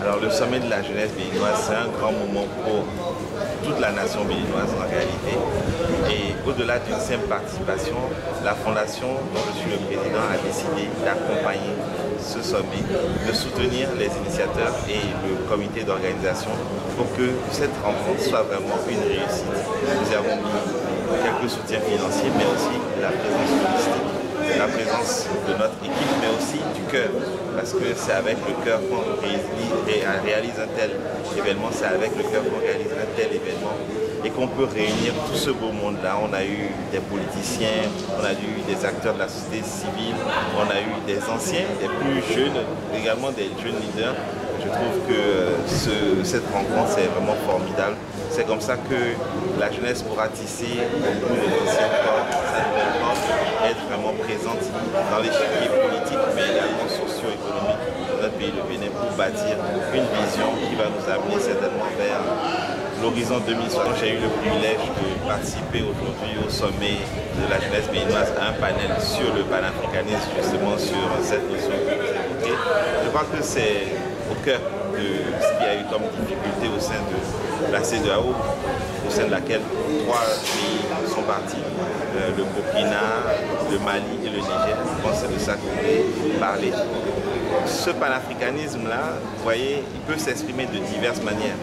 Alors le sommet de la jeunesse béninoise, c'est un grand moment pour toute la nation béninoise en réalité. Et au-delà d'une simple participation, la fondation dont je suis le président a décidé d'accompagner ce sommet, de soutenir les initiateurs et le comité d'organisation pour que cette rencontre soit vraiment une réussite. Nous avons mis quelques soutiens financiers, mais aussi la présence logistique, la présence de notre équipe, mais aussi du cœur, parce que c'est avec le cœur qu'on réalise un tel événement, c'est avec le cœur qu'on réalise un tel événement et qu'on peut réunir tout ce beau monde-là. On a eu des politiciens, on a eu des acteurs de la société civile, on a eu des anciens, des plus jeunes, également des jeunes leaders. Je trouve que cette rencontre, c'est vraiment formidable. C'est comme ça que la jeunesse pourra tisser beaucoup de anciennes cordes, être vraiment présente dans l'échiquier politique, mais également socio-économique de notre pays, le Bénin, pour bâtir une vision qui va nous amener certainement vers l'horizon 2060. J'ai eu le privilège de participer aujourd'hui au sommet de la jeunesse béninoise à un panel sur le panafricanisme, justement sur cette notion que vous évoquez. Je crois que c'est au cœur de ce qu'il y a eu comme difficulté au sein de la CEDEAO, au sein de laquelle 3 pays sont partis, le Burkina, le Mali et le Niger. Je pense que c'est de ça qu'on voulait parler. Ce panafricanisme-là, vous voyez, il peut s'exprimer de diverses manières.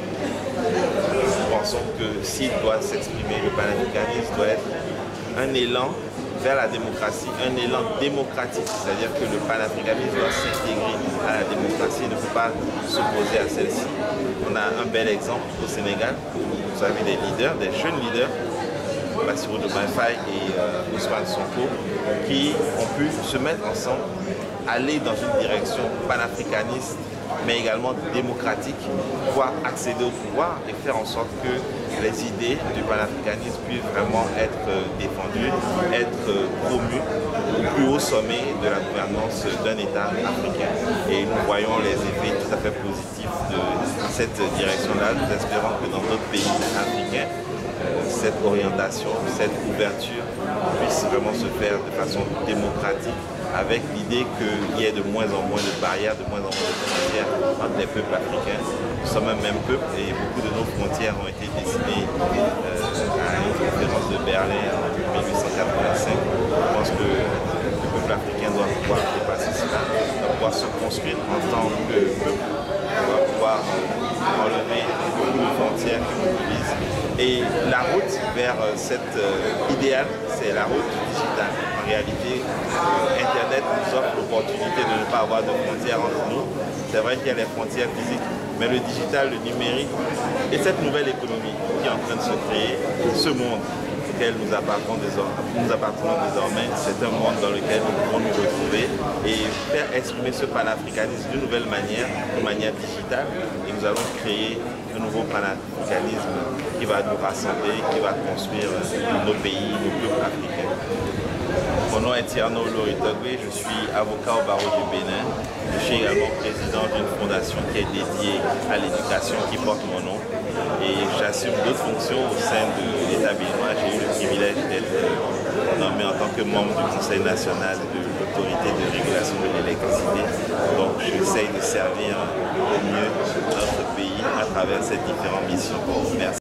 Nous pensons que s'il doit s'exprimer, le panafricanisme doit être un élan vers la démocratie, un élan démocratique, c'est-à-dire que le panafricanisme doit s'intégrer à la démocratie, il ne peut pas s'opposer à celle-ci. On a un bel exemple au Sénégal, vous avez des leaders, des jeunes leaders, Bassirou Diomaye Faye et Ousmane Sonko, qui ont pu se mettre ensemble, aller dans une direction panafricaniste, mais également démocratique, pouvoir accéder au pouvoir et faire en sorte que les idées du panafricanisme puissent vraiment être défendues, être promues au plus haut sommet de la gouvernance d'un État africain. Et nous voyons les effets tout à fait positifs de cette direction-là. Nous espérons que dans d'autres pays africains, cette orientation, cette ouverture puisse vraiment se faire de façon démocratique, avec l'idée qu'il y ait de moins en moins de barrières, de moins en moins de frontières entre les peuples africains. Nous sommes un même peuple et beaucoup de nos frontières ont été dessinées à une conférence de Berlin en 1885. Je pense que le peuple africain doit pouvoir dépasser cela, doit pouvoir se construire en tant que peuple, doit pouvoir enlever beaucoup de frontières qui nous divisent. Et la route vers cet idéal, c'est la route digitale. En réalité, Internet nous offre l'opportunité de ne pas avoir de frontières entre nous. C'est vrai qu'il y a les frontières physiques, mais le digital, le numérique et cette nouvelle économie qui est en train de se créer, ce monde auquel nous appartenons désormais, c'est un monde dans lequel nous pouvons nous retrouver et faire exprimer ce panafricanisme d'une nouvelle manière, de manière digitale. Et nous allons créer un nouveau panafricanisme qui va nous rassembler, qui va construire nos pays, nos peuples africains. Mon nom est Tierno Loritogwe, je suis avocat au barreau du Bénin. Je suis également président d'une fondation qui est dédiée à l'éducation qui porte mon nom. Et j'assume d'autres fonctions au sein de l'État béninois. J'ai eu le privilège d'être nommé en tant que membre du Conseil national de l'autorité de régulation de l'électricité. Donc j'essaye de servir au mieux notre pays à travers ces différentes missions. Merci.